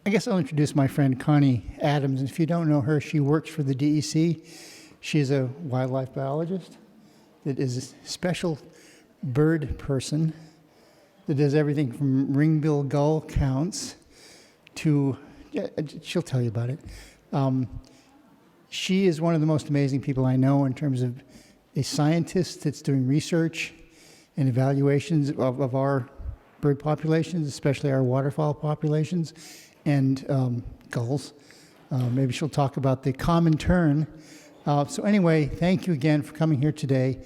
I guess I'll introduce my friend Connie Adams. If you don't know her, she works for the DEC. She's a wildlife biologist that is a special bird person that does everything from ring-bill gull counts to, she'll tell you about it. She is one of the most amazing people I know in terms of a scientist that's doing research and evaluations of our bird populations, especially our waterfowl populations, and gulls. Maybe she'll talk about the common tern. So anyway, thank you again for coming here today.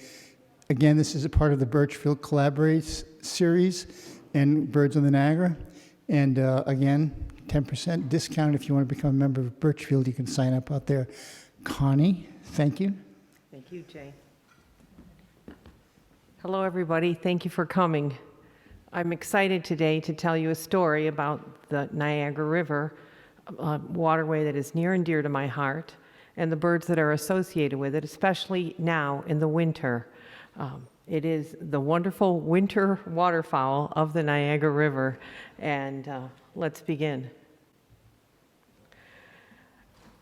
Again, this is a part of the Birchfield Collaborates series and Birds on the Niagara. And again, 10% discount if you want to become a member of Birchfield. You can sign up out there. Connie, thank you. Thank you, Jay. Hello, everybody. Thank you for coming. I'm excited today to tell you a story about the Niagara River, a waterway that is near and dear to my heart, and the birds that are associated with it, especially now in the winter. It is the wonderful winter waterfowl of the Niagara River, and let's begin.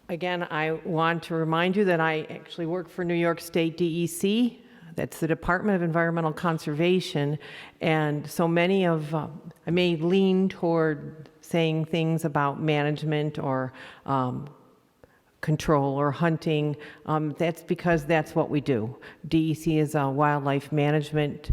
Again, I want to remind you that I actually work for New York State DEC. That's the Department of Environmental Conservation, and so many of, I may lean toward saying things about management or control or hunting. That's because that's what we do. DEC is a wildlife management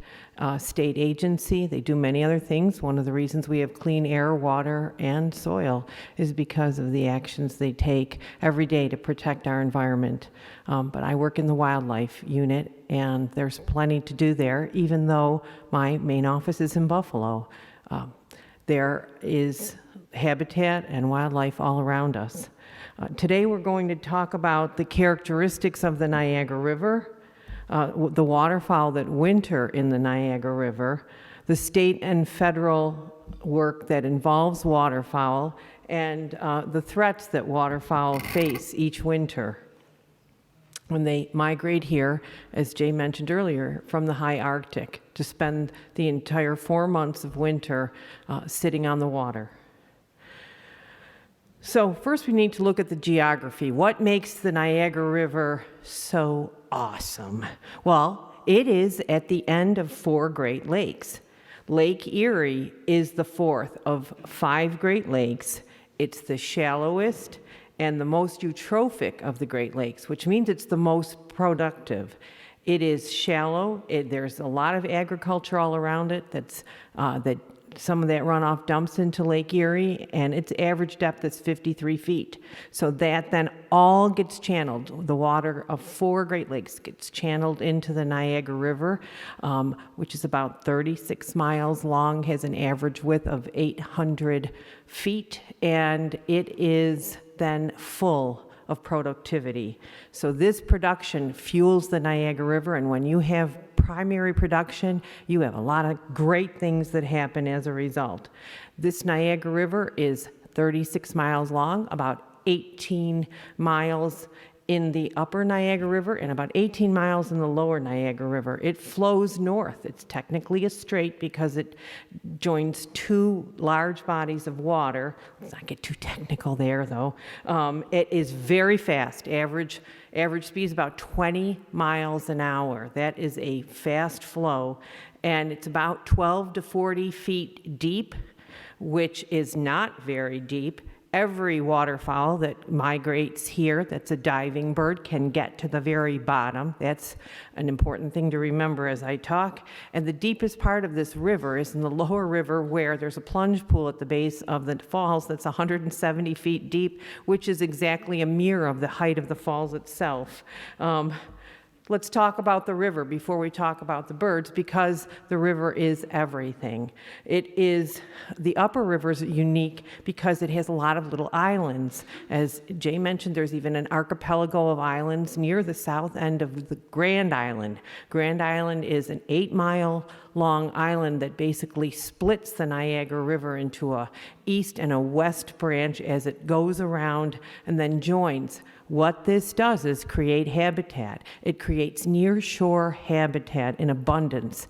state agency. They do many other things. One of the reasons we have clean air, water, and soil is because of the actions they take every day to protect our environment. But I work in the wildlife unit, and there's plenty to do there, even though my main office is in Buffalo. There is habitat and wildlife all around us. Today we're going to talk about the characteristics of the Niagara River, the waterfowl that winter in the Niagara River, the state and federal work that involves waterfowl, and the threats that waterfowl face each winter when they migrate here, as Jay mentioned earlier, from the high Arctic to spend the entire 4 months of winter sitting on the water. So first we need to look at the geography. What makes the Niagara River so awesome? Well, it is at the end of 4 Great Lakes. Lake Erie is the 4th of 5 Great Lakes. It's the shallowest and the most eutrophic of the Great Lakes, which means it's the most productive. It is shallow. There's a lot of agriculture all around it. That some of that runoff dumps into Lake Erie, and its average depth is 53 feet. So that then all gets channeled. The water of 4 Great Lakes gets channeled into the Niagara River, which is about 36 miles long, has an average width of 800 feet, and it is then full of productivity. So this production fuels the Niagara River, and when you have primary production, you have a lot of great things that happen as a result. This Niagara River is 36 miles long, about 18 miles in the upper Niagara River and about 18 miles in the lower Niagara River. It flows north. It's technically a strait because it joins 2 large bodies of water. Let's not get too technical there, though. It is very fast. Average speed is about 20 miles an hour. That is a fast flow, and it's about 12 to 40 feet deep, which is not very deep. Every waterfowl that migrates here, that's a diving bird, can get to the very bottom. That's an important thing to remember as I talk. And the deepest part of this river is in the lower river, where there's a plunge pool at the base of the falls that's 170 feet deep, which is exactly a mirror of the height of the falls itself. Let's talk about the river before we talk about the birds, because the river is everything. The upper river is unique because it has a lot of little islands. As Jay mentioned, there's even an archipelago of islands near the south end of the Grand Island. Grand Island is an 8-mile long island that basically splits the Niagara River into a east and a west branch as it goes around and then joins. What this does is create habitat. It creates near shore habitat in abundance,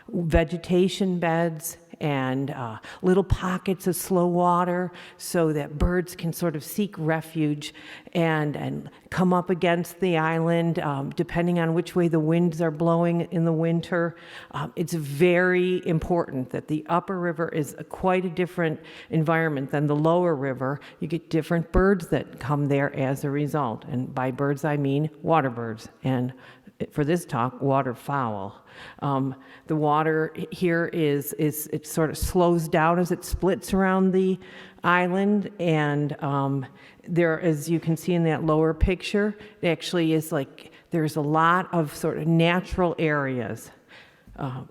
vegetation beds and little pockets of slow water so that birds can sort of seek refuge and come up against the island, depending on which way the winds are blowing in the winter. It's very important that the upper river is quite a different environment than the lower river. You get different birds that come there as a result. And by birds, I mean water birds. And for this talk, waterfowl. The water here it sort of slows down as it splits around the island, and there, as you can see in that lower picture, it actually is like there's a lot of sort of natural areas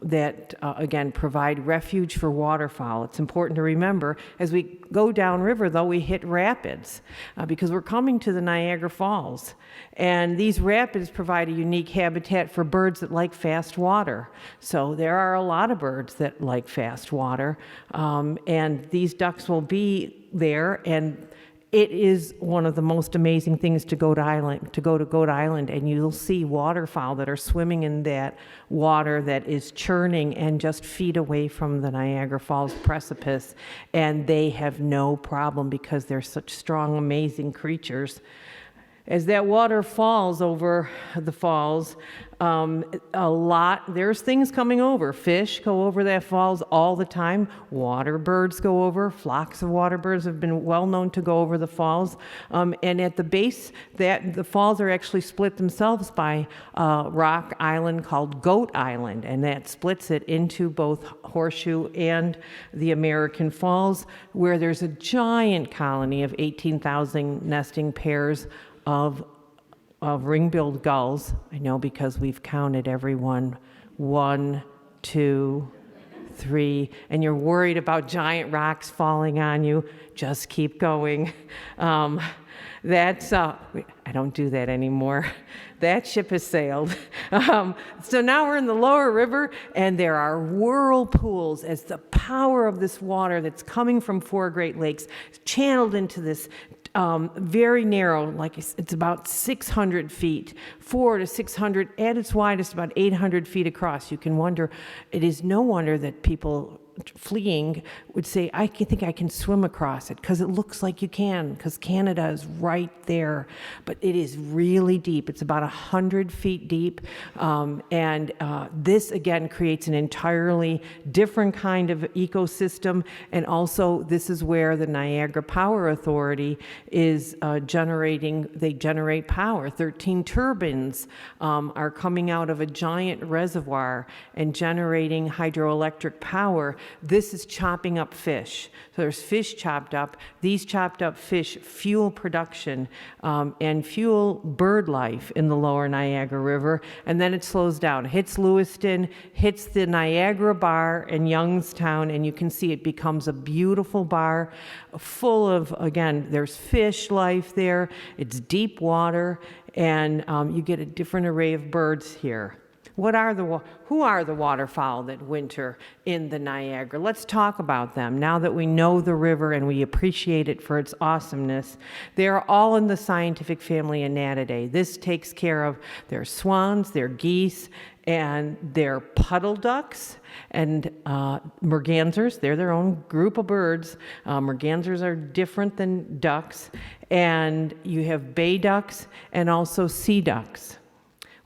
that, again, provide refuge for waterfowl. It's important to remember, as we go downriver, though, we hit rapids because we're coming to the Niagara Falls. And these rapids provide a unique habitat for birds that like fast water. So there are a lot of birds that like fast water, and these ducks will be there, and it is one of the most amazing things to go to Goat Island, and you'll see waterfowl that are swimming in that water that is churning and just feet away from the Niagara Falls precipice, and they have no problem because they're such strong, amazing creatures. As that water falls over the falls, there's things coming over. Fish go over that falls all the time. Water birds go over. Flocks of water birds have been well known to go over the falls. And at the base, the falls are actually split themselves by a rock island called Goat Island, and that splits it into both Horseshoe and the American Falls, where there's a giant colony of 18,000 nesting pairs of ring-billed gulls. I know because we've counted everyone. 1, 2, 3, and you're worried about giant rocks falling on you. Just keep going. I don't do that anymore. That ship has sailed. So now we're in the lower river, and there are whirlpools as the power of this water that's coming from 4 Great Lakes is channeled into this very narrow, like it's about 600 feet, 400 to 600, at its widest about 800 feet across. You can wonder, it is no wonder that people fleeing would say, I think I can swim across it, because it looks like you can, because Canada is right there. But it is really deep. It's about 100 feet deep. This, again, creates an entirely different kind of ecosystem. And also, this is where the Niagara Power Authority is they generate power. 13 turbines are coming out of a giant reservoir and generating hydroelectric power. This is chopping up fish. So there's fish chopped up. These chopped up fish fuel production and fuel bird life in the lower Niagara River. And then it slows down, hits Lewiston, hits the Niagara Bar in Youngstown, and you can see it becomes a beautiful bar full of, again, there's fish life there. It's deep water, and you get a different array of birds here. Who are the waterfowl that winter in the Niagara? Let's talk about them now that we know the river and we appreciate it for its awesomeness. They're all in the scientific family Anatidae. This takes care of their swans, their geese, and their puddle ducks and mergansers. They're their own group of birds. Mergansers are different than ducks. And you have bay ducks and also sea ducks.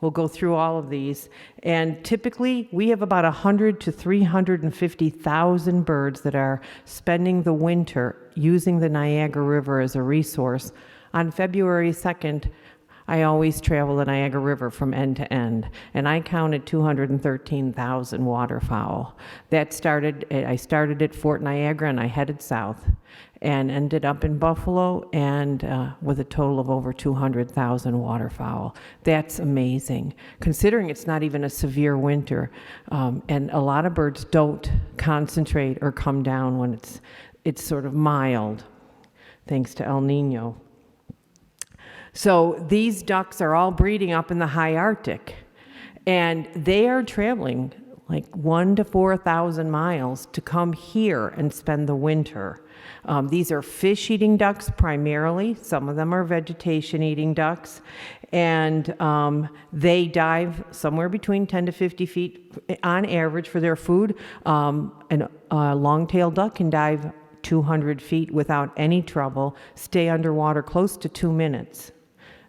We'll go through all of these. And typically, we have about 100 to 350,000 birds that are spending the winter using the Niagara River as a resource. On February 2nd, I always travel the Niagara River from end to end, and I counted 213,000 waterfowl. I started at Fort Niagara, and I headed south and ended up in Buffalo, and with a total of over 200,000 waterfowl. That's amazing, considering it's not even a severe winter, and a lot of birds don't concentrate or come down when it's sort of mild, thanks to El Nino. So these ducks are all breeding up in the high Arctic, and they are traveling like 1,000 to 4,000 miles to come here and spend the winter. These are fish-eating ducks primarily. Some of them are vegetation-eating ducks. And they dive somewhere between 10 to 50 feet on average for their food. And a long-tailed duck can dive 200 feet without any trouble, stay underwater close to 2 minutes.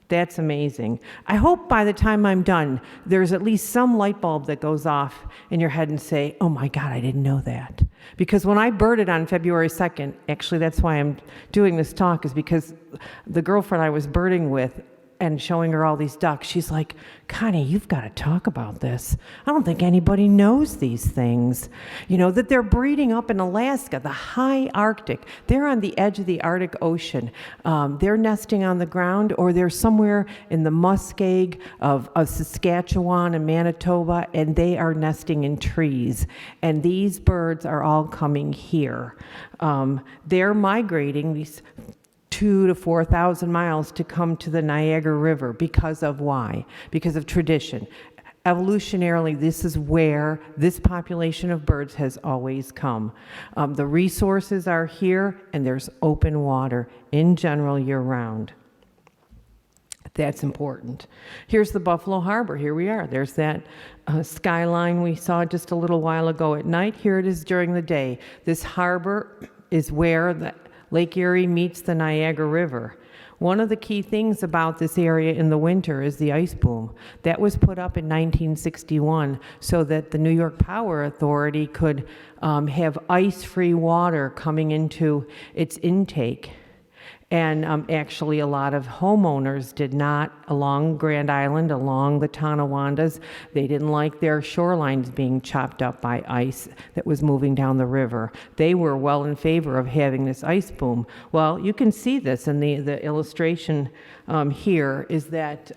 That's amazing. I hope by the time I'm done, there's at least some light bulb that goes off in your head and say, oh my God, I didn't know that. Because when I birded on February 2nd, actually that's why I'm doing this talk, is because the girlfriend I was birding with and showing her all these ducks, she's like, Connie, you've got to talk about this. I don't think anybody knows these things. You know, that they're breeding up in Alaska, the high Arctic. They're on the edge of the Arctic Ocean. They're nesting on the ground, or they're somewhere in the muskeg of Saskatchewan and Manitoba, and they are nesting in trees. And these birds are all coming here. They're migrating these 2,000 to 4,000 miles to come to the Niagara River. Because of why? Because of tradition. Evolutionarily, this is where this population of birds has always come. The resources are here, and there's open water in general year-round. That's important. Here's the Buffalo Harbor. Here we are. There's that skyline we saw just a little while ago at night. Here it is during the day. This harbor is where the Lake Erie meets the Niagara River. One of the key things about this area in the winter is the ice boom. That was put up in 1961 so that the New York Power Authority could have ice-free water coming into its intake. And actually a lot of homeowners did not, along Grand Island, along the Tonawondas, they didn't like their shorelines being chopped up by ice that was moving down the river. They were well in favor of having this ice boom. Well, you can see this in the illustration here, is that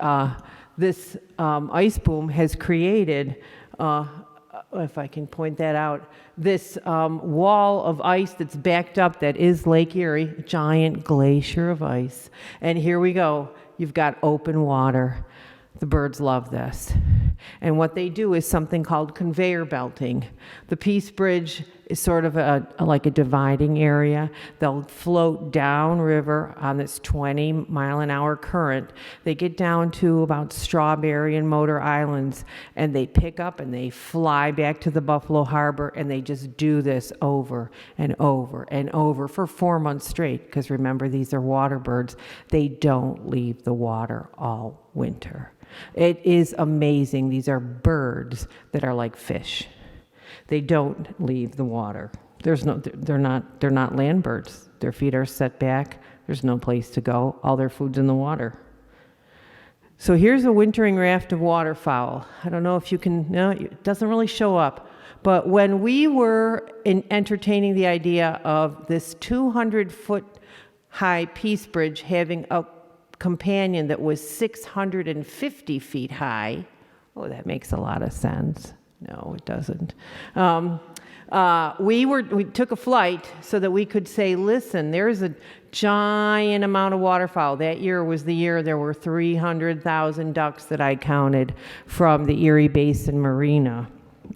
this ice boom has created, if I can point that out, this wall of ice that's backed up that is Lake Erie, giant glacier of ice. And here we go. You've got open water. The birds love this. And what they do is something called conveyor belting. The Peace Bridge is sort of like a dividing area. They'll float downriver on this 20-mile-an-hour current. They get down to about Strawberry and Motor Islands, and they pick up and they fly back to the Buffalo Harbor, and they just do this over and over and over for 4 months straight, because remember, these are water birds. They don't leave the water all winter. It is amazing. These are birds that are like fish. They don't leave the water. They're not land birds. Their feet are set back. There's no place to go. All their food's in the water. So here's a wintering raft of waterfowl. I don't know if you can, no, it doesn't really show up. But when we were entertaining the idea of this 200-foot high Peace Bridge having a companion that was 650 feet high, oh, that makes a lot of sense. No, it doesn't. We took a flight so that we could say, listen, there's a giant amount of waterfowl. That year was the year there were 300,000 ducks that I counted from the Erie Basin Marina.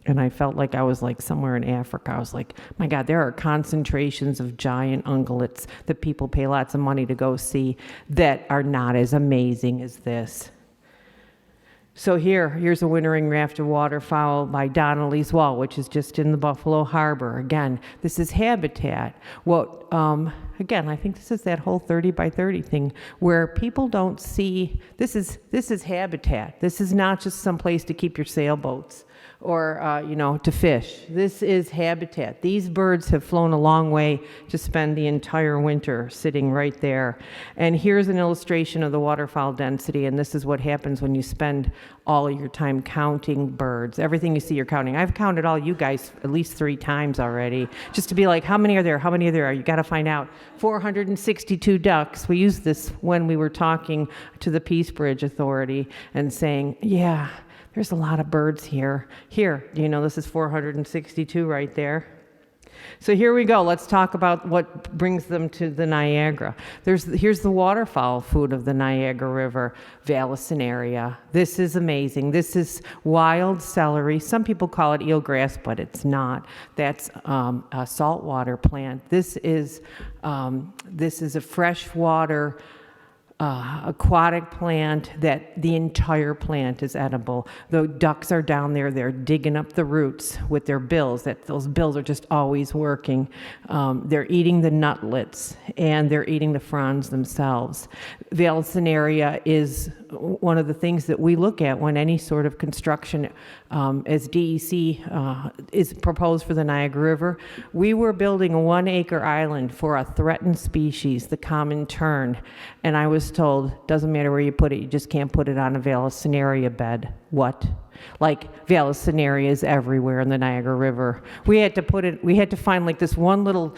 And I felt like I was like somewhere in Africa. I was like, my God, there are concentrations of giant ungulates that people pay lots of money to go see that are not as amazing as this. So here's a wintering raft of waterfowl by Donnelly's Wall, which is just in the Buffalo Harbor. Again, this is habitat. Again, I think this is that whole 30 by 30 thing where people don't see, this is habitat. This is not just some place to keep your sailboats or, to fish. This is habitat. These birds have flown a long way to spend the entire winter sitting right there. And here's an illustration of the waterfowl density, and this is what happens when you spend all of your time counting birds. Everything you see, you're counting. I've counted all you guys at least 3 times already, just to be like, how many are there? How many are there? You got to find out. 462 ducks. We used this when we were talking to the Peace Bridge Authority and saying, yeah, there's a lot of birds here. Here, this is 462 right there. So here we go. Let's talk about what brings them to the Niagara. Here's the waterfowl food of the Niagara River, Vallisneria. This is amazing. This is wild celery. Some people call it eelgrass, but it's not. That's a saltwater plant. This is a freshwater aquatic plant that the entire plant is edible. The ducks are down there, they're digging up the roots with their bills. Those bills are just always working. They're eating the nutlets and they're eating the fronds themselves. Vallisneria is one of the things that we look at when any sort of construction as DEC is proposed for the Niagara River. We were building a 1-acre island for a threatened species, the common tern, and I was told, doesn't matter where you put it, you just can't put it on a Vallisneria bed. What? Like Vallisneria is everywhere in the Niagara River. We had to find like this one little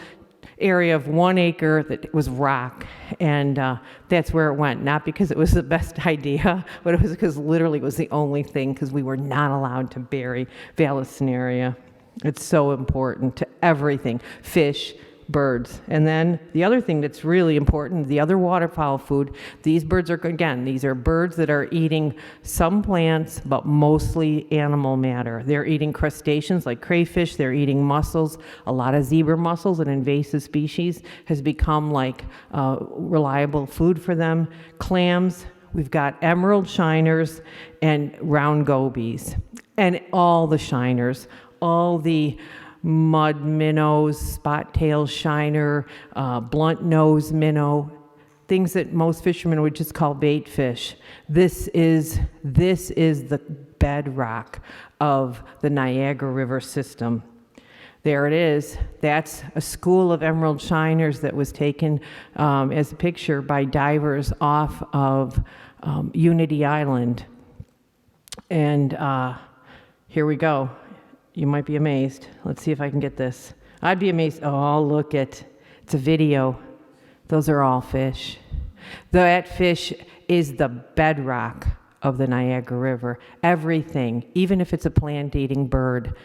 area of 1 acre that was rock, and that's where it went. Not because it was the best idea, but it was because literally it was the only thing, because we were not allowed to bury Vallisneria. It's so important to everything, fish, birds. And then the other thing that's really important, the other waterfowl food, these birds are, again, these are birds that are eating some plants, but mostly animal matter. They're eating crustaceans like crayfish, they're eating mussels. A lot of zebra mussels, an invasive species, has become like reliable food for them. Clams, we've got emerald shiners and round gobies. And all the shiners, all the mud minnows, spot-tailed shiner, blunt-nosed minnow, things that most fishermen would just call bait fish. This is the bedrock of the Niagara River system. There it is. That's a school of emerald shiners that was taken as a picture by divers off of Unity Island. And here we go. You might be amazed. Let's see if I can get this. I'd be amazed. Oh, look it. It's a video. Those are all fish. That fish is the bedrock of the Niagara River. Everything, even if it's a plant-eating bird,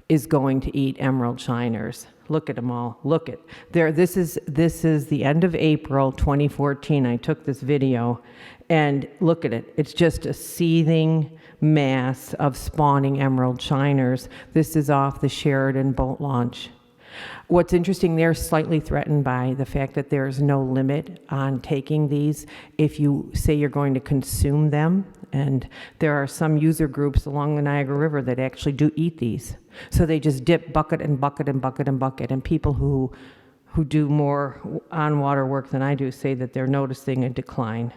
is going to eat emerald shiners. Look at them all. Look at there. This is the end of April 2014. I took this video, and look at it. It's just a seething mass of spawning emerald shiners. This is off the Sheridan boat launch. What's interesting, they're slightly threatened by the fact that there's no limit on taking these if you say you're going to consume them. And there are some user groups along the Niagara River that actually do eat these. So they just dip bucket and bucket and bucket and bucket. And people who do more on-water work than I do say that they're noticing a decline.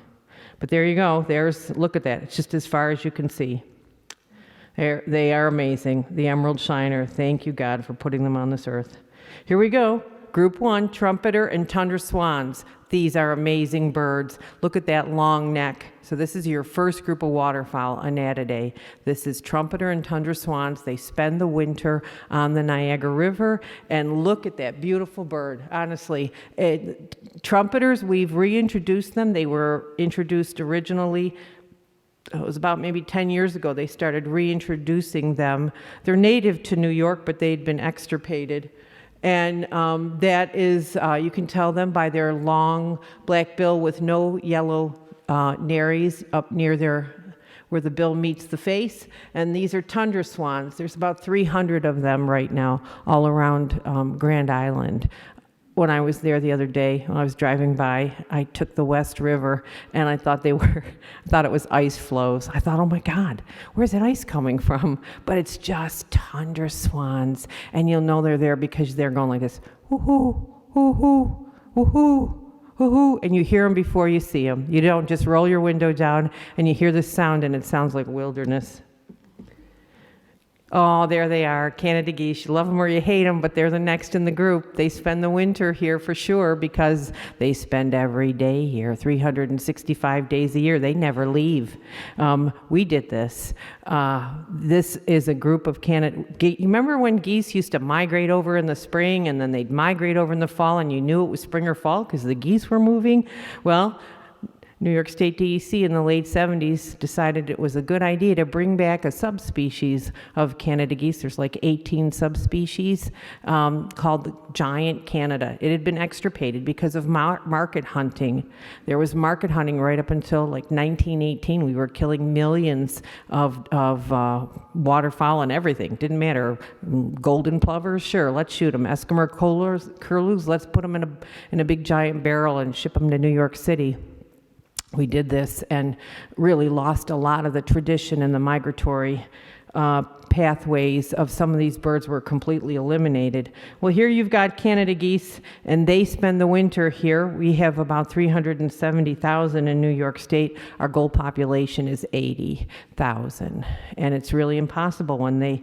But there you go. Look at that. It's just as far as you can see. They are amazing. The emerald shiner. Thank you, God, for putting them on this earth. Here we go. Group 1, trumpeter and tundra swans. These are amazing birds. Look at that long neck. So this is your first group of waterfowl, Anatidae. This is trumpeter and tundra swans. They spend the winter on the Niagara River. And look at that beautiful bird. Honestly, trumpeters, we've reintroduced them. They were introduced originally, it was about maybe 10 years ago. They started reintroducing them. They're native to New York, but they'd been extirpated. And that is, you can tell them by their long black bill with no yellow nares up near where the bill meets the face. And these are tundra swans. There's about 300 of them right now all around Grand Island. When I was there the other day, when I was driving by, I took the West River, and I thought it was ice flows. I thought, oh my God, where's that ice coming from? But it's just tundra swans, and you'll know they're there because they're going like this, woohoo, woohoo, woohoo, woohoo, and you hear them before you see them. You don't just roll your window down and you hear this sound, and it sounds like wilderness. Oh, there they are, Canada geese. You love them or you hate them, but they're the next in the group. They spend the winter here for sure because they spend every day here, 365 days a year. They never leave. We did this. This is a group of Canada. You remember when geese used to migrate over in the spring and then they'd migrate over in the fall and you knew it was spring or fall because the geese were moving? Well, New York State DEC in the late 70s decided it was a good idea to bring back a subspecies of Canada geese. There's like 18 subspecies called the giant Canada. It had been extirpated because of market hunting. There was market hunting right up until like 1918. We were killing millions of waterfowl and everything. Didn't matter. Golden plovers, sure, let's shoot them. Eskimo curlews, let's put them in a big giant barrel and ship them to New York City. We did this and really lost a lot of the tradition and the migratory pathways of some of these birds were completely eliminated. Well, here you've got Canada geese, and they spend the winter here. We have about 370,000 in New York State. Our goal population is 80,000, and it's really impossible when they.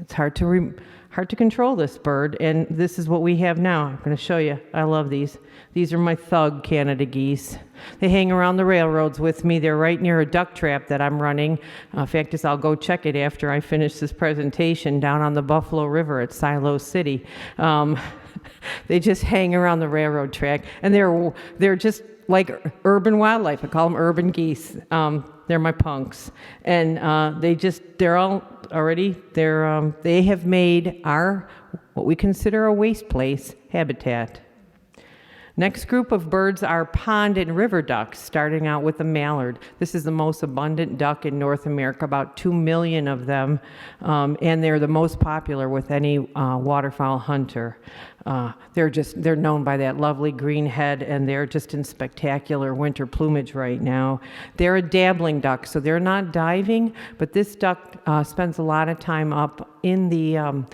It's hard to control this bird, and this is what we have now. I'm going to show you. I love these. These are my thug Canada geese. They hang around the railroads with me. They're right near a duck trap that I'm running. In fact, I'll go check it after I finish this presentation down on the Buffalo River at Silo City. They just hang around the railroad track, and they're just like urban wildlife. I call them urban geese. They're my punks, and they have made our what we consider a waste place habitat. Next group of birds are pond and river ducks, starting out with the mallard. This is the most abundant duck in North America, about 2 million of them, and they're the most popular with any waterfowl hunter. They're known by that lovely green head, and they're just in spectacular winter plumage right now. They're a dabbling duck, so they're not diving, but this duck spends a lot of time up in the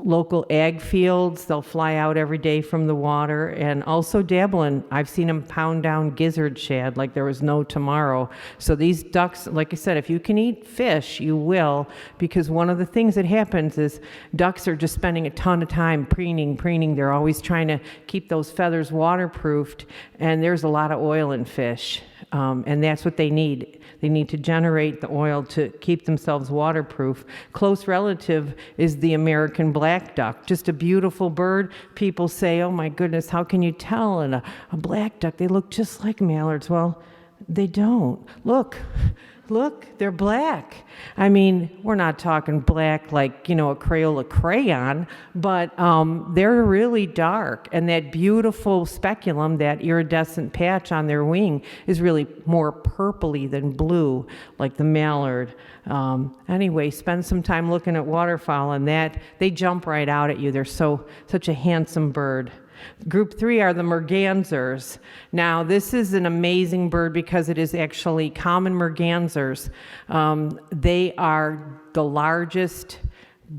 local ag fields. They'll fly out every day from the water and also dabbling. I've seen them pound down gizzard shad like there was no tomorrow. So these ducks, like I said, if you can eat fish, you will, because one of the things that happens is ducks are just spending a ton of time preening. They're always trying to keep those feathers waterproofed, and there's a lot of oil in fish, and that's what they need. They need to generate the oil to keep themselves waterproof. Close relative is the American black duck, just a beautiful bird. People say, oh my goodness, how can you tell? And a black duck, they look just like mallards. Well, they don't. Look, they're black. I mean, we're not talking black like, a Crayola crayon, but they're really dark. And that beautiful speculum, that iridescent patch on their wing, is really more purpley than blue, like the mallard. Anyway, spend some time looking at waterfowl, and they jump right out at you. They're such a handsome bird. Group 3 are the mergansers. Now, this is an amazing bird because it is actually common mergansers. They are the largest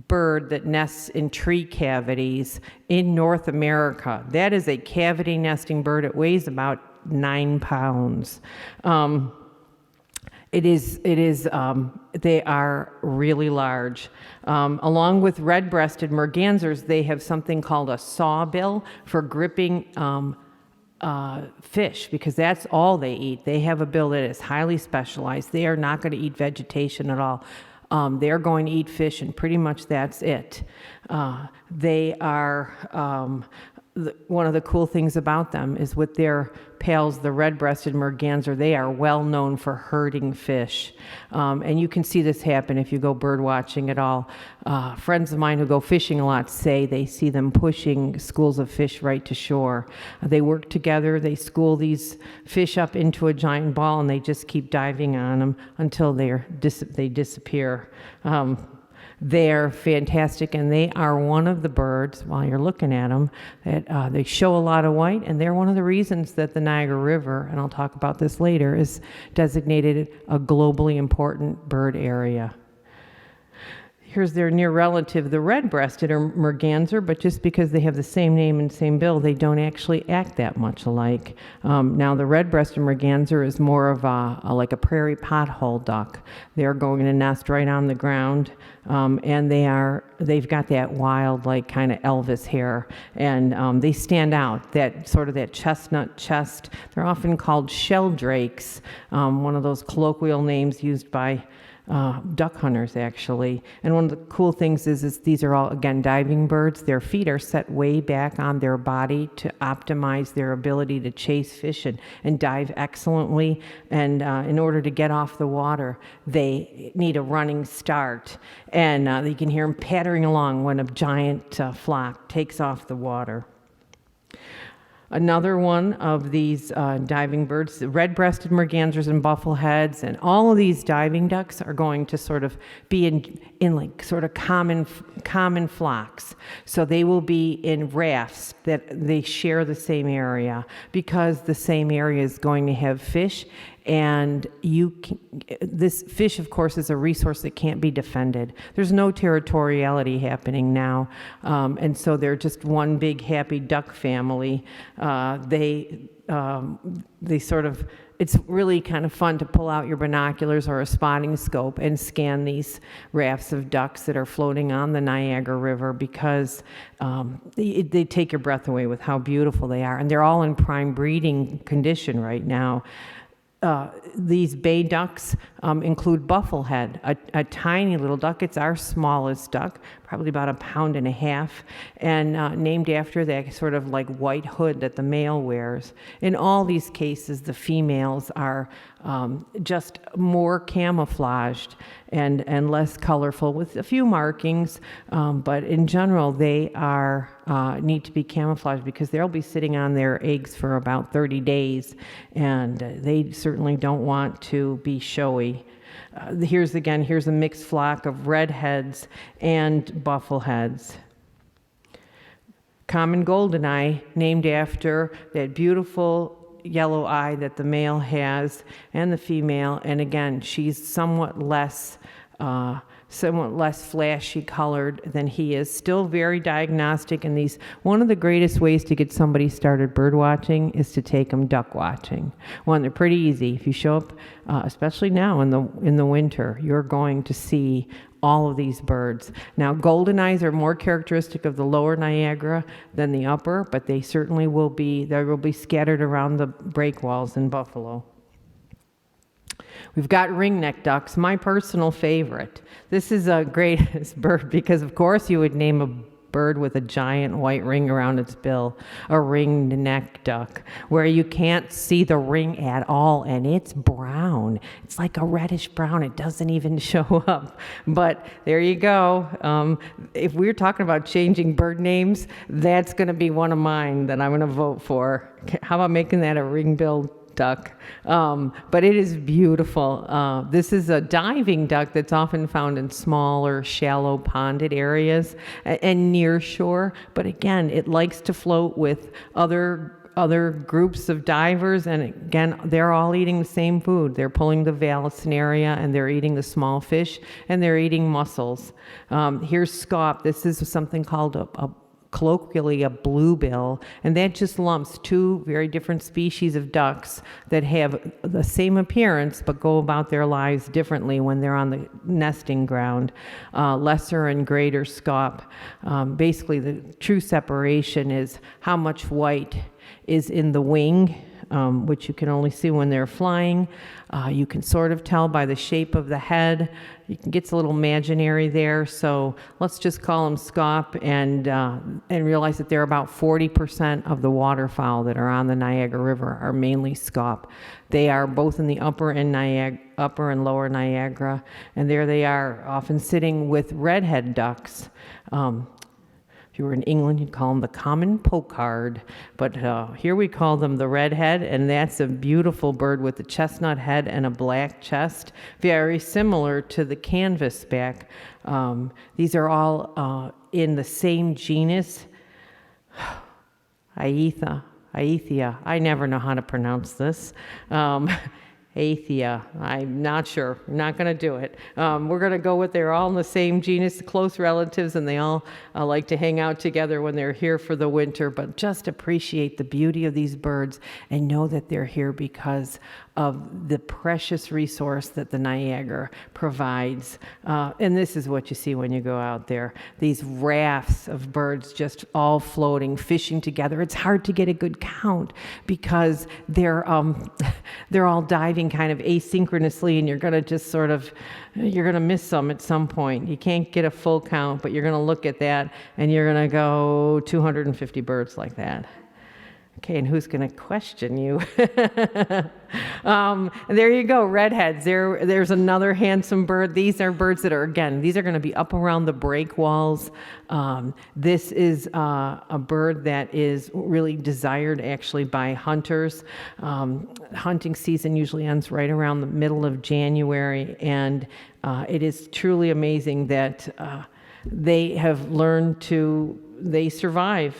bird that nests in tree cavities in North America. That is a cavity nesting bird. It weighs about 9 pounds. They are really large. Along with red-breasted mergansers, they have something called a sawbill for gripping fish, because that's all they eat. They have a bill that is highly specialized. They are not going to eat vegetation at all. They're going to eat fish, and pretty much that's it. They are one of the cool things about them is with their pals, the red-breasted merganser, they are well known for herding fish. And you can see this happen if you go bird watching at all. Friends of mine who go fishing a lot say they see them pushing schools of fish right to shore. They work together, they school these fish up into a giant ball, and they just keep diving on them until they disappear. They're fantastic, and they are one of the birds, while you're looking at them, that they show a lot of white, and they're one of the reasons that the Niagara River, and I'll talk about this later, is designated a globally important bird area. Here's their near relative, the red-breasted or merganser, but just because they have the same name and same bill, they don't actually act that much alike. Now, the red-breasted merganser is more of like a prairie pothole duck. They're going to nest right on the ground, and they've got that wild, like kind of Elvis hair, and they stand out. That chestnut chest. They're often called shelldrakes, one of those colloquial names used by duck hunters, actually. And one of the cool things is these are all, again, diving birds. Their feet are set way back on their body to optimize their ability to chase fish and dive excellently. And in order to get off the water, they need a running start. And you can hear them pattering along when a giant flock takes off the water. Another one of these diving birds, the red-breasted mergansers and buffleheads, and all of these diving ducks are going to sort of be in like sort of common flocks. So they will be in rafts that they share the same area, because the same area is going to have fish. And this fish, of course, is a resource that can't be defended. There's no territoriality happening now. And so they're just one big happy duck family. They sort of, it's really kind of fun to pull out your binoculars or a spotting scope and scan these rafts of ducks that are floating on the Niagara River, because they take your breath away with how beautiful they are. And they're all in prime breeding condition right now. These bay ducks include bufflehead, a tiny little duck. It's our smallest duck, probably about 1.5 pounds, and named after that sort of like white hood that the male wears. In all these cases, the females are just more camouflaged and less colorful, with a few markings, but in general they are need to be camouflaged, because they'll be sitting on their eggs for about 30 days, and they certainly don't want to be showy. Here's a mixed flock of redheads and buffleheads. Common goldeneye, named after that beautiful yellow eye that the male has and the female, and again, she's somewhat less flashy colored than he is. Still very diagnostic. And one of the greatest ways to get somebody started bird watching is to take them duck watching. One, they're pretty easy. If you show up, especially now in the winter, you're going to see all of these birds. Now, goldeneyes are more characteristic of the lower Niagara than the upper, but they certainly will be scattered around the breakwalls in Buffalo. We've got ringneck ducks, my personal favorite. This is a greatest bird because, of course, you would name a bird with a giant white ring around its bill a ringneck duck, where you can't see the ring at all, and it's brown. It's like a reddish brown. It doesn't even show up. But there you go. If we're talking about changing bird names, that's going to be one of mine that I'm going to vote for. How about making that a ring-billed duck? But it is beautiful. This is a diving duck that's often found in smaller, shallow ponded areas and near shore. But again, it likes to float with other groups of divers, and again, they're all eating the same food. They're pulling the Vallisneria, and they're eating the small fish, and they're eating mussels. Here's scaup. This is something called colloquially a bluebill, and that just lumps two very different species of ducks that have the same appearance but go about their lives differently when they're on the nesting ground. Lesser and greater scaup. Basically, the true separation is how much white is in the wing, which you can only see when they're flying. You can sort of tell by the shape of the head. It gets a little imaginary there, so let's just call them scaup and realize that they're about 40% of the waterfowl that are on the Niagara River are mainly scaup. They are both in the upper and lower Niagara, and there they are, often sitting with redhead ducks. If you were in England, you'd call them the common pochard, but here we call them the redhead, and that's a beautiful bird with a chestnut head and a black chest, very similar to the canvasback. These are all in the same genus, Aethia. I never know how to pronounce this. Aethia. I'm not sure. I'm not going to do it. We're going to go with they're all in the same genus, close relatives, and they all like to hang out together when they're here for the winter. But just appreciate the beauty of these birds and know that they're here because of the precious resource that the Niagara provides. And this is what you see when you go out there. These rafts of birds just all floating, fishing together. It's hard to get a good count because they're all diving kind of asynchronously, and you're going to just sort of, you're going to miss some at some point. You can't get a full count, but you're going to look at that and you're going to go 250 birds like that. Okay, and who's going to question you? There you go, redheads. There's another handsome bird. These are birds that are, again, these are going to be up around the break walls. This is a bird that is really desired actually by hunters. Hunting season usually ends right around the middle of January, and it is truly amazing that they have learned they survive.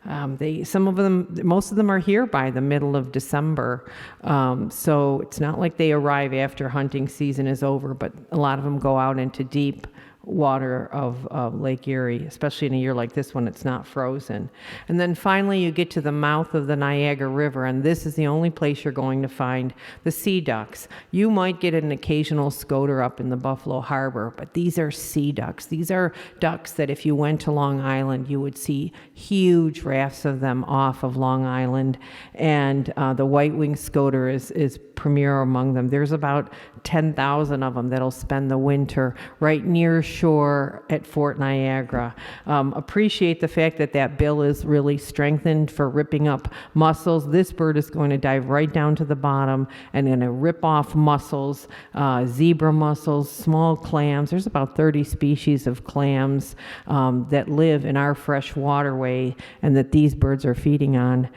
Most of them are here by the middle of December. So it's not like they arrive after hunting season is over, but a lot of them go out into deep water of Lake Erie, especially in a year like this when it's not frozen. And then finally you get to the mouth of the Niagara River, and this is the only place you're going to find the sea ducks. You might get an occasional scoter up in the Buffalo Harbor, but these are sea ducks. These are ducks that if you went to Long Island, you would see huge rafts of them off of Long Island, and the white-winged scoter is premier among them. There's about 10,000 of them that'll spend the winter right near shore at Fort Niagara. Appreciate the fact that bill is really strengthened for ripping up mussels. This bird is going to dive right down to the bottom and going to rip off mussels, zebra mussels, small clams. There's about 30 species of clams that live in our fresh waterway and that these birds are feeding on.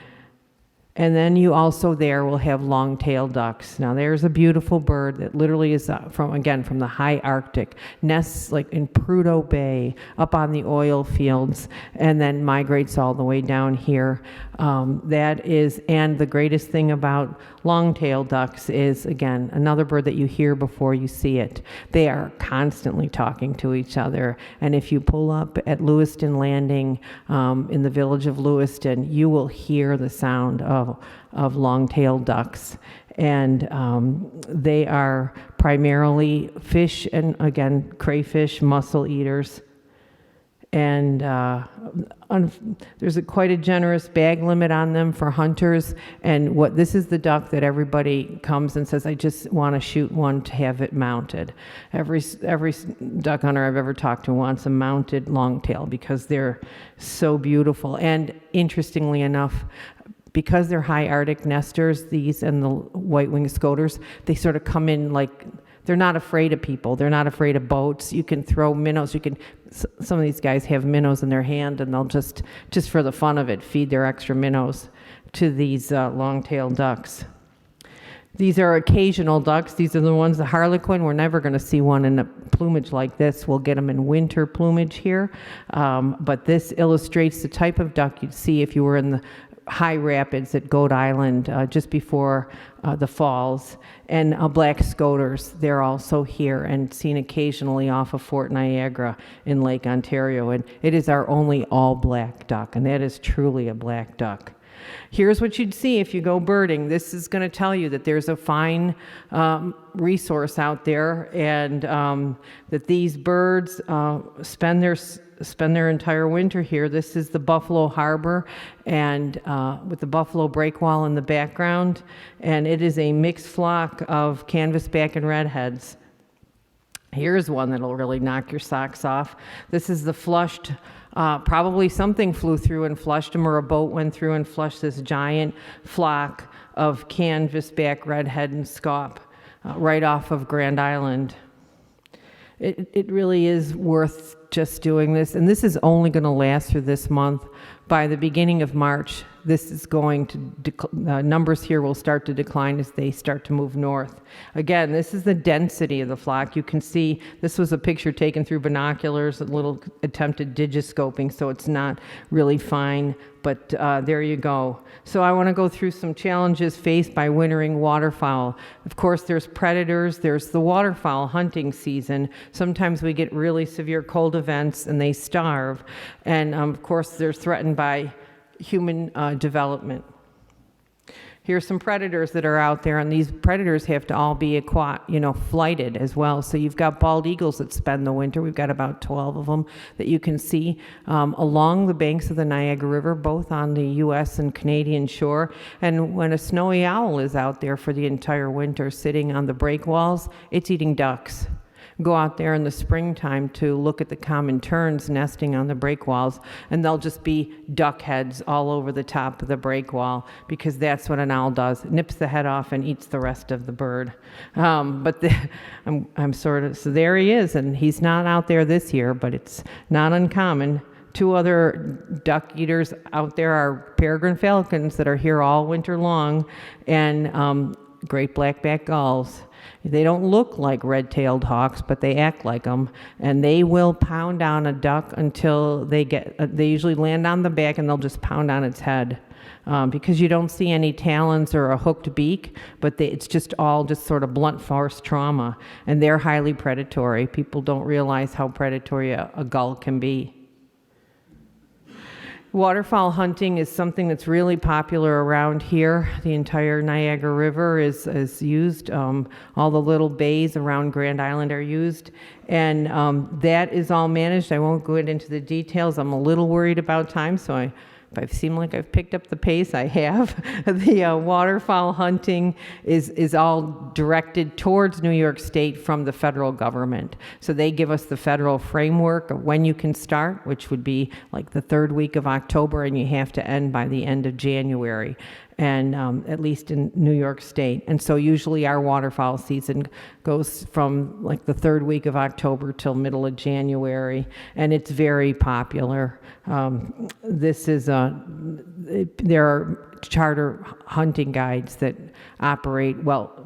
And then you also there will have long-tailed ducks. Now there's a beautiful bird that literally is from the high Arctic, nests like in Prudhoe Bay, up on the oil fields, and then migrates all the way down here. And the greatest thing about long-tailed ducks is, again, another bird that you hear before you see it. They are constantly talking to each other. And if you pull up at Lewiston Landing in the village of Lewiston, you will hear the sound of long-tailed ducks. And they are primarily fish and, again, crayfish, mussel eaters. And there's quite a generous bag limit on them for hunters. And this is the duck that everybody comes and says, I just want to shoot one to have it mounted. Every duck hunter I've ever talked to wants a mounted longtail because they're so beautiful. And interestingly enough, because they're high Arctic nesters, these and the white-winged scoters, they sort of come in like, they're not afraid of people. They're not afraid of boats. You can throw minnows. Some of these guys have minnows in their hand, and they'll just for the fun of it, feed their extra minnows to these long-tailed ducks. These are occasional ducks. These are the ones, the harlequin. We're never going to see one in a plumage like this. We'll get them in winter plumage here. But this illustrates the type of duck you'd see if you were in the high rapids at Goat Island just before the falls. And black scoters, they're also here and seen occasionally off of Fort Niagara in Lake Ontario. And it is our only all-black duck, and that is truly a black duck. Here's what you'd see if you go birding. This is going to tell you that there's a fine resource out there, and that these birds spend their entire winter here. This is the Buffalo Harbor, and with the Buffalo breakwall in the background, and it is a mixed flock of canvasback and redheads. Here's one that'll really knock your socks off. This is the flushed. Probably something flew through and flushed them, or a boat went through and flushed this giant flock of canvasback redhead and scaup right off of Grand Island. It really is worth just doing this, and this is only going to last through this month. By the beginning of March, this is going to numbers here will start to decline as they start to move north. Again, this is the density of the flock. You can see this was a picture taken through binoculars, a little attempted digiscoping, so it's not really fine, but there you go. So I want to go through some challenges faced by wintering waterfowl. Of course, there's predators. There's the waterfowl hunting season. Sometimes we get really severe cold events and they starve, and of course they're threatened by human development. Here's some predators that are out there, and these predators have to all be flighted as well. So you've got bald eagles that spend the winter. We've got about 12 of them that you can see along the banks of the Niagara River, both on the U.S. and Canadian shore. And when a snowy owl is out there for the entire winter sitting on the breakwalls, it's eating ducks. Go out there in the springtime to look at the common terns nesting on the breakwalls, and they'll just be duck heads all over the top of the breakwall, because that's what an owl does. It nips the head off and eats the rest of the bird. So there he is, and he's not out there this year, but it's not uncommon. Two other duck eaters out there are peregrine falcons that are here all winter long, and great black-backed gulls. They don't look like red-tailed hawks, but they act like them, and they will pound down a duck until they usually land on the back, and they'll just pound on its head, because you don't see any talons or a hooked beak, but it's just all just sort of blunt force trauma, and they're highly predatory. People don't realize how predatory a gull can be. Waterfowl hunting is something that's really popular around here. The entire Niagara River is used. All the little bays around Grand Island are used. And that is all managed. I won't go into the details. I'm a little worried about time, so if I seem like I've picked up the pace, I have. The waterfowl hunting is all directed towards New York State from the federal government. So they give us the federal framework of when you can start, which would be like the third week of October, and you have to end by the end of January, and at least in New York State. And so usually our waterfowl season goes from like the third week of October till middle of January, and it's very popular. There are charter hunting guides that operate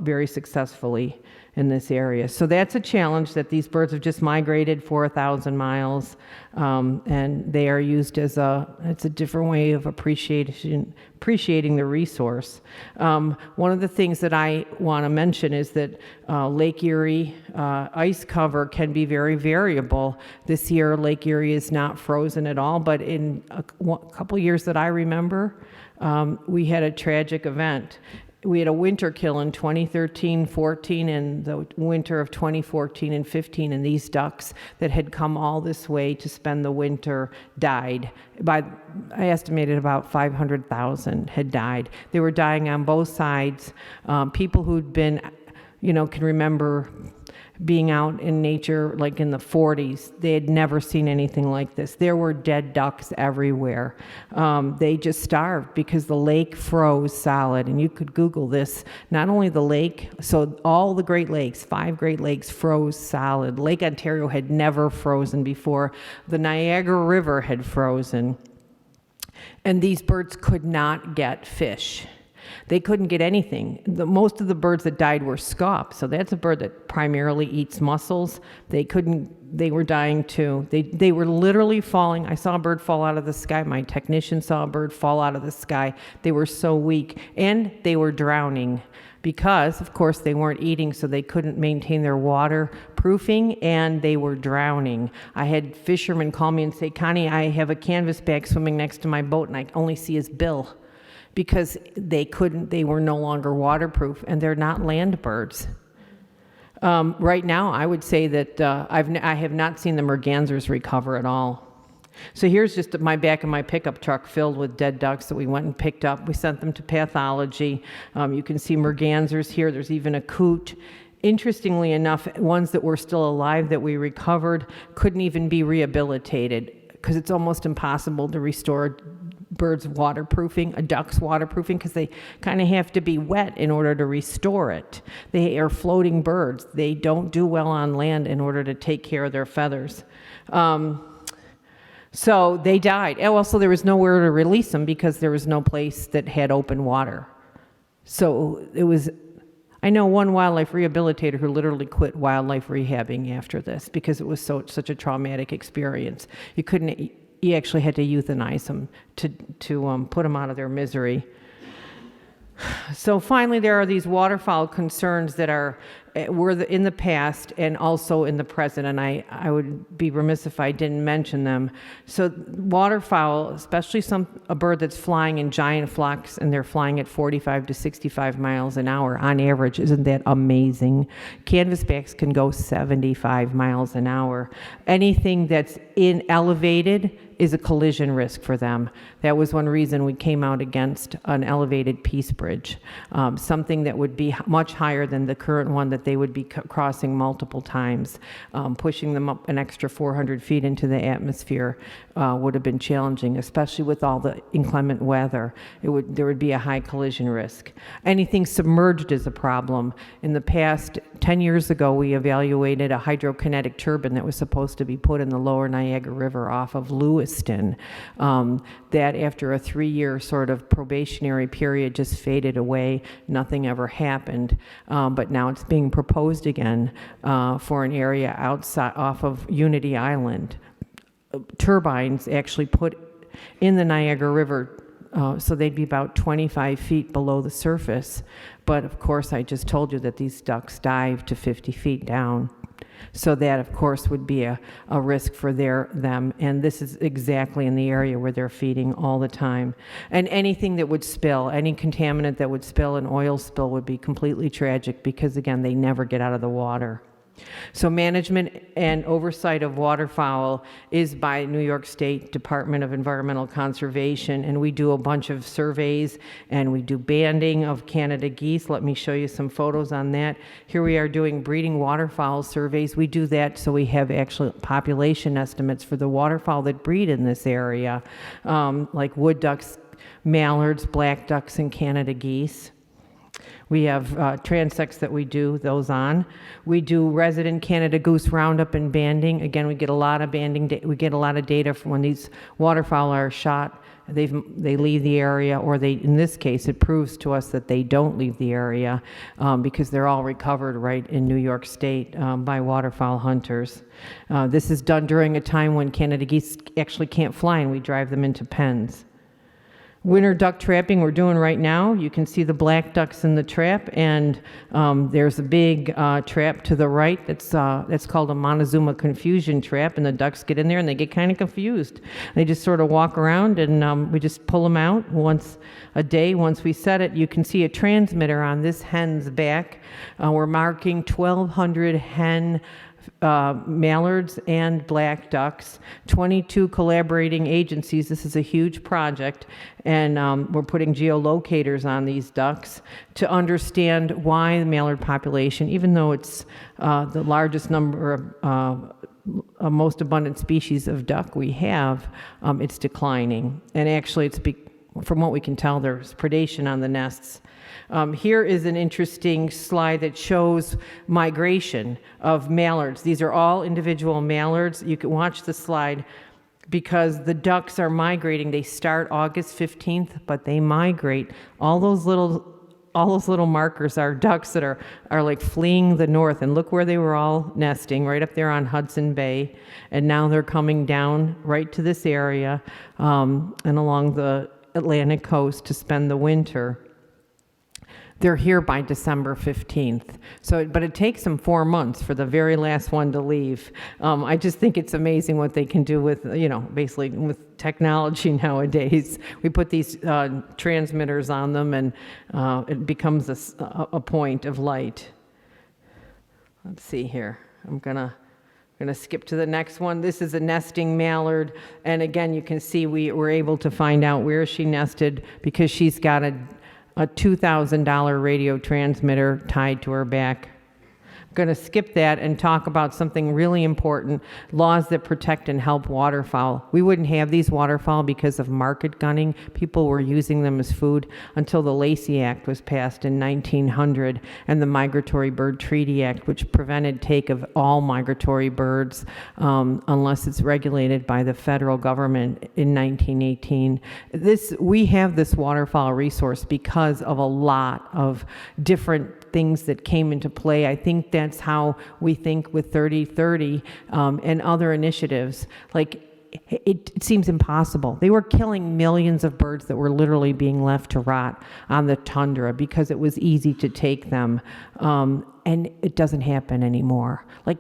very successfully in this area. So that's a challenge, that these birds have just migrated 4,000 miles, and they are used as it's a different way of appreciating the resource. One of the things that I want to mention is that Lake Erie ice cover can be very variable. This year, Lake Erie is not frozen at all, but in a couple years that I remember, we had a tragic event. We had a winter kill in 2013-14 and the winter of 2014 and 15, and these ducks that had come all this way to spend the winter died. I estimated about 500,000 had died. They were dying on both sides. People who'd been, can remember being out in nature like in the 40s. They had never seen anything like this. There were dead ducks everywhere. They just starved because the lake froze solid, and you could Google this. Not only the lake, so all the Great Lakes, 5 Great Lakes froze solid. Lake Ontario had never frozen before. The Niagara River had frozen, and these birds could not get fish. They couldn't get anything. Most of the birds that died were scaup, so that's a bird that primarily eats mussels. They were dying too. They were literally falling. I saw a bird fall out of the sky. My technician saw a bird fall out of the sky. They were so weak, and they were drowning because, of course, they weren't eating, so they couldn't maintain their waterproofing, and they were drowning. I had fishermen call me and say, "Connie, I have a canvasback swimming next to my boat, and I only see his bill," because they were no longer waterproof, and they're not land birds. Right now, I would say that I have not seen the mergansers recover at all. So here's just my back of my pickup truck filled with dead ducks that we went and picked up. We sent them to pathology. You can see mergansers here. There's even a coot. Interestingly enough, ones that were still alive that we recovered couldn't even be rehabilitated, because it's almost impossible to restore birds' waterproofing, a duck's waterproofing, because they kind of have to be wet in order to restore it. They are floating birds. They don't do well on land in order to take care of their feathers. So they died. And also there was nowhere to release them because there was no place that had open water. So I know one wildlife rehabilitator who literally quit wildlife rehabbing after this because it was such a traumatic experience. He actually had to euthanize them to put them out of their misery. So finally, there are these waterfowl concerns that are were in the past and also in the present, and I would be remiss if I didn't mention them. So waterfowl, especially a bird that's flying in giant flocks and they're flying at 45 to 65 miles an hour on average, isn't that amazing? Canvasbacks can go 75 miles an hour. Anything that's elevated is a collision risk for them. That was one reason we came out against an elevated Peace Bridge, something that would be much higher than the current one that they would be crossing multiple times. Pushing them up an extra 400 feet into the atmosphere would have been challenging, especially with all the inclement weather. There would be a high collision risk. Anything submerged is a problem. In the past, 10 years ago, we evaluated a hydrokinetic turbine that was supposed to be put in the lower Niagara River off of Lewiston. That after a 3-year sort of probationary period just faded away. Nothing ever happened. But now it's being proposed again for an area off of Unity Island. Turbines actually put in the Niagara River, so they'd be about 25 feet below the surface. But of course, I just told you that these ducks dive to 50 feet down. So that, of course, would be a risk for them. And this is exactly in the area where they're feeding all the time. And anything that would spill, any contaminant that would spill, an oil spill would be completely tragic because, again, they never get out of the water. So management and oversight of waterfowl is by New York State Department of Environmental Conservation, and we do a bunch of surveys and we do banding of Canada geese. Let me show you some photos on that. Here we are doing breeding waterfowl surveys. We do that so we have actual population estimates for the waterfowl that breed in this area, like wood ducks, mallards, black ducks, and Canada geese. We have transects that we do those on. We do resident Canada goose roundup and banding. Again, we get a lot of banding. We get a lot of data from when these waterfowl are shot. They leave the area, or in this case, it proves to us that they don't leave the area because they're all recovered right in New York State by waterfowl hunters. This is done during a time when Canada geese actually can't fly, and we drive them into pens. Winter duck trapping we're doing right now. You can see the black ducks in the trap, and there's a big trap to the right that's called a Montezuma confusion trap, and the ducks get in there and they get kind of confused. They just sort of walk around, and we just pull them out once a day. Once we set it, you can see a transmitter on this hen's back. We're marking 1,200 hen mallards and black ducks, 22 collaborating agencies. This is a huge project, and we're putting geolocators on these ducks to understand why the mallard population, even though it's the largest number of most abundant species of duck we have, it's declining. And actually, from what we can tell, there's predation on the nests. Here is an interesting slide that shows migration of mallards. These are all individual mallards. You can watch the slide because the ducks are migrating. They start August 15th, but they migrate. All those little markers are ducks that are like fleeing the north. And look where they were all nesting, right up there on Hudson Bay. And now they're coming down right to this area and along the Atlantic coast to spend the winter. They're here by December 15th. But it takes them 4 months for the very last one to leave. I just think it's amazing what they can do with, basically with technology nowadays. We put these transmitters on them, and it becomes a point of light. Let's see here. I'm gonna skip to the next one. This is a nesting mallard, and again, you can see we were able to find out where she nested because she's got a $2,000 radio transmitter tied to her back. I'm going to skip that and talk about something really important, laws that protect and help waterfowl. We wouldn't have these waterfowl because of market gunning. People were using them as food until the Lacey Act was passed in 1900 and the Migratory Bird Treaty Act, which prevented take of all migratory birds unless it's regulated by the federal government in 1918. We have this waterfowl resource because of a lot of different things that came into play. I think that's how we think with 30/30 and other initiatives. Like it seems impossible. They were killing millions of birds that were literally being left to rot on the tundra because it was easy to take them. And it doesn't happen anymore. Like,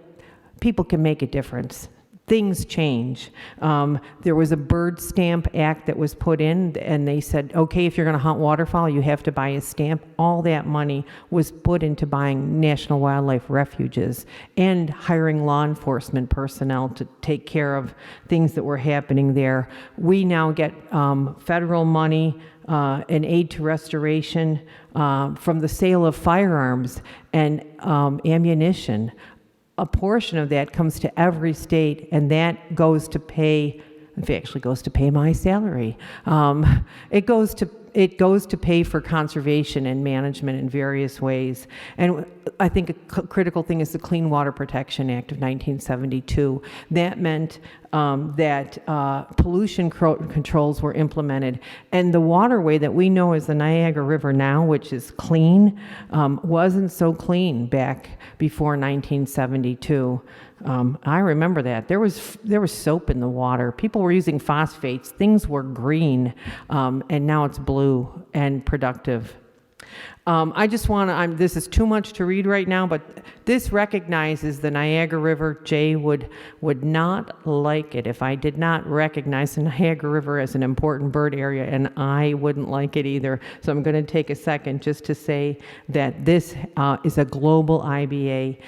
people can make a difference. Things change. There was a bird stamp act that was put in, and they said, okay, if you're going to hunt waterfowl, you have to buy a stamp. All that money was put into buying national wildlife refuges and hiring law enforcement personnel to take care of things that were happening there. We now get federal money and aid to restoration from the sale of firearms and ammunition. A portion of that comes to every state, and that goes to pay, it actually goes to pay my salary. It goes to pay for conservation and management in various ways. And I think a critical thing is the Clean Water Protection Act of 1972. That meant that pollution controls were implemented. And the waterway that we know as the Niagara River now, which is clean, wasn't so clean back before 1972. I remember that. There was soap in the water. People were using phosphates. Things were green, and now it's blue and productive. I just want to, this is too much to read right now, but this recognizes the Niagara River. Jay would not like it if I did not recognize the Niagara River as an important bird area, and I wouldn't like it either. So I'm going to take a second just to say that this is a global IBA.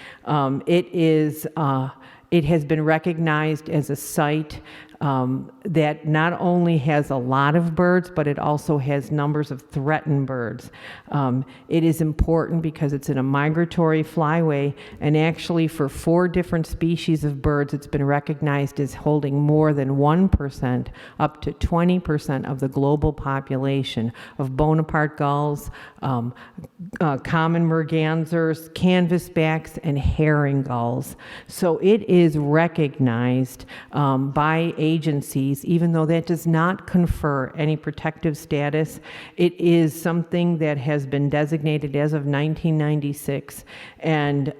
It has been recognized as a site that not only has a lot of birds, but it also has numbers of threatened birds. It is important because it's in a migratory flyway, and actually for 4 different species of birds, it's been recognized as holding more than 1%, up to 20% of the global population of Bonaparte gulls, common mergansers, canvasbacks, and herring gulls. So it is recognized by agencies, even though that does not confer any protective status. It is something that has been designated as of 1996, and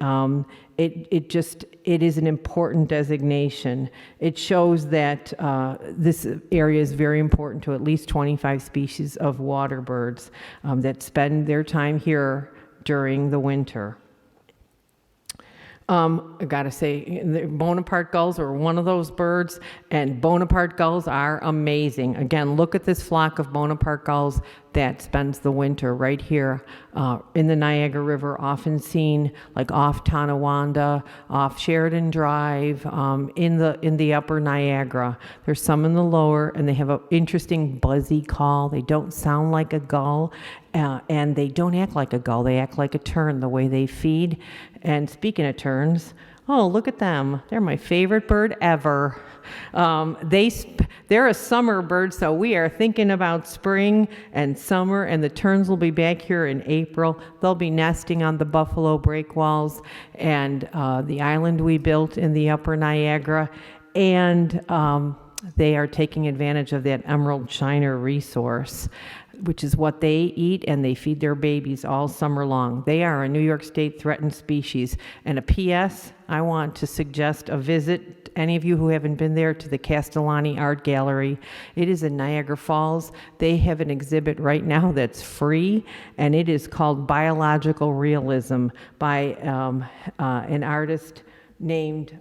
it is an important designation. It shows that this area is very important to at least 25 species of water birds that spend their time here during the winter. I gotta say, the Bonaparte gulls are one of those birds, and Bonaparte gulls are amazing. Again, look at this flock of Bonaparte gulls that spends the winter right here in the Niagara River, often seen like off Tonawanda, off Sheridan Drive, in the upper Niagara. There's some in the lower, and they have an interesting buzzy call. They don't sound like a gull, and they don't act like a gull. They act like a tern the way they feed. And speaking of terns, oh, look at them. They're my favorite bird ever. They're a summer bird, so we are thinking about spring and summer, and the terns will be back here in April. They'll be nesting on the Buffalo Breakwalls and the island we built in the upper Niagara, and they are taking advantage of that emerald shiner resource, which is what they eat, and they feed their babies all summer long. They are a New York State threatened species. And a P.S., I want to suggest a visit, any of you who haven't been there, to the Castellani Art Gallery. It is in Niagara Falls. They have an exhibit right now that's free, and it is called Biological Realism by an artist named...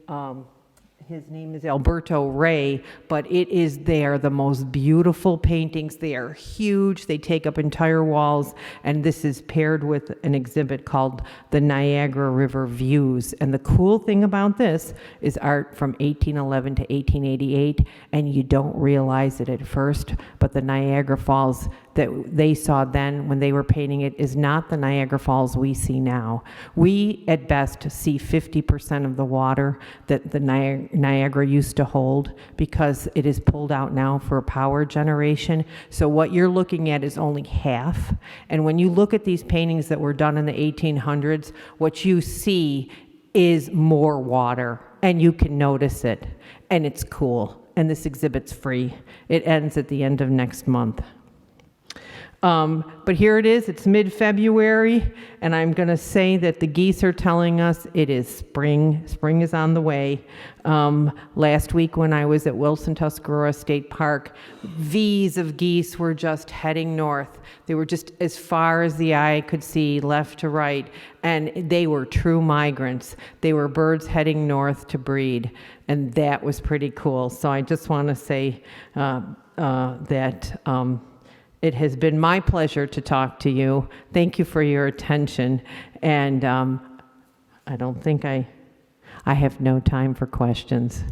his name is Alberto Ray, but they are the most beautiful paintings. They are huge. They take up entire walls, and this is paired with an exhibit called the Niagara River Views. And the cool thing about this is art from 1811 to 1888, and you don't realize it at first, but the Niagara Falls that they saw then when they were painting it is not the Niagara Falls we see now. We, at best, see 50% of the water that the Niagara used to hold because it is pulled out now for power generation. So what you're looking at is only half. And when you look at these paintings that were done in the 1800s, what you see is more water, and you can notice it, and it's cool. And this exhibit's free. It ends at the end of next month. But here it is, it's mid-February, and I'm going to say that the geese are telling us it is spring. Spring is on the way. Last week when I was at Wilson Tuscarora State Park, V's of geese were just heading north. They were just as far as the eye could see, left to right, and they were true migrants. They were birds heading north to breed, and that was pretty cool. So I just want to say that it has been my pleasure to talk to you. Thank you for your attention. And I don't think I have no time for questions.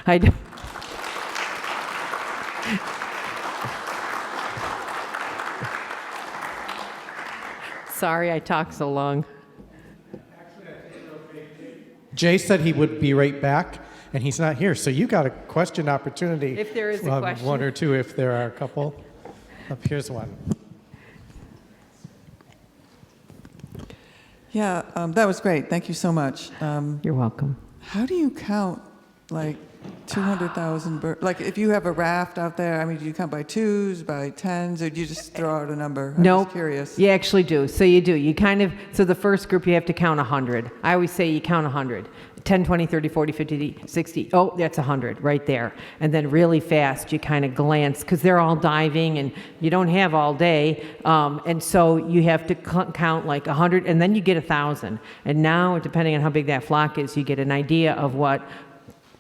I do. Sorry I talked so long. Jay said he would be right back, and he's not here. So you got a question opportunity. If there is a question. One or two, if there are a couple. Here's one. Yeah, that was great. Thank you so much. You're welcome. How do you count, like, 200,000 birds? Like, if you have a raft out there, I mean, do you count by twos, by tens, or do you just throw out a number? I'm Nope. just curious. You actually do. So you do. You kind of, so the first group you have to count 100. I always say you count 100. 10, 20, 30, 40, 50, 60. Oh, that's 100 right there. And then really fast, you kind of glance, because they're all diving and you don't have all day. And so you have to count like 100, and then you get 1,000. And now, depending on how big that flock is, you get an idea of what,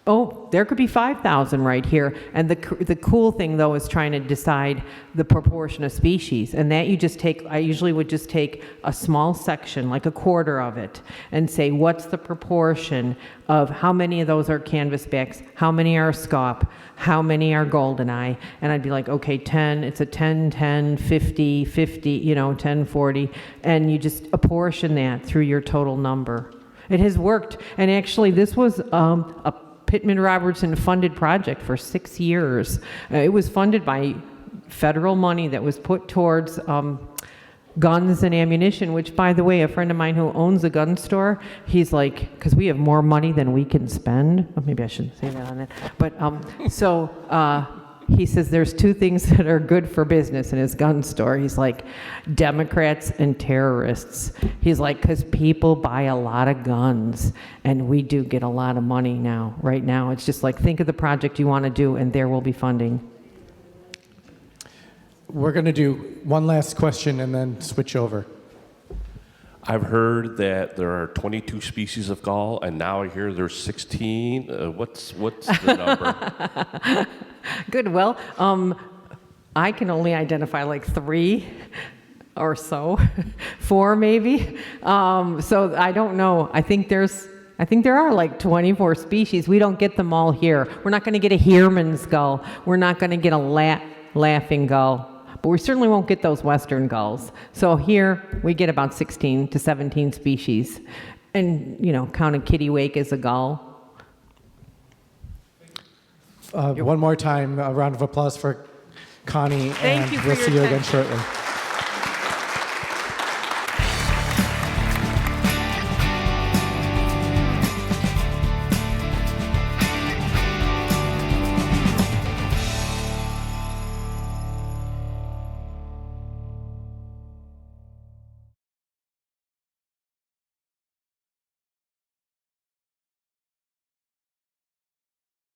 oh, there could be 5,000 right here. And the cool thing, though, is trying to decide the proportion of species. And that you just take, I usually would just take a small section, like a quarter of it, and say, what's the proportion of how many of those are canvasbacks, how many are scaup, how many are goldeneye? And I'd be like, okay, 10, it's a 10, 10, 50, 50, 10, 40. And you just apportion that through your total number. It has worked. And actually, this was a Pittman Robertson funded project for 6 years. It was funded by federal money that was put towards guns and ammunition, which, by the way, a friend of mine who owns a gun store, he's like, because we have more money than we can spend. Oh, maybe I shouldn't say that on it. But he says there's two things that are good for business in his gun store. He's like, Democrats and terrorists. He's like, because people buy a lot of guns, and we do get a lot of money now. Right now, it's just like, think of the project you want to do, and there will be funding. We're going to do one last question and then switch over. I've heard that there are 22 species of gull, and now I hear there's 16. What's the number? Good. Well, I can only identify like 3 or so, 4 maybe. So I don't know. I think there are like 24 species. We don't get them all here. We're not going to get a Heermann's gull. We're not going to get a laughing gull. But we certainly won't get those western gulls. So here we get about 16 to 17 species. And, counting kittiwake as a gull. One more time, a round of applause for Connie, Thank and you for we'll your see you again attention. shortly.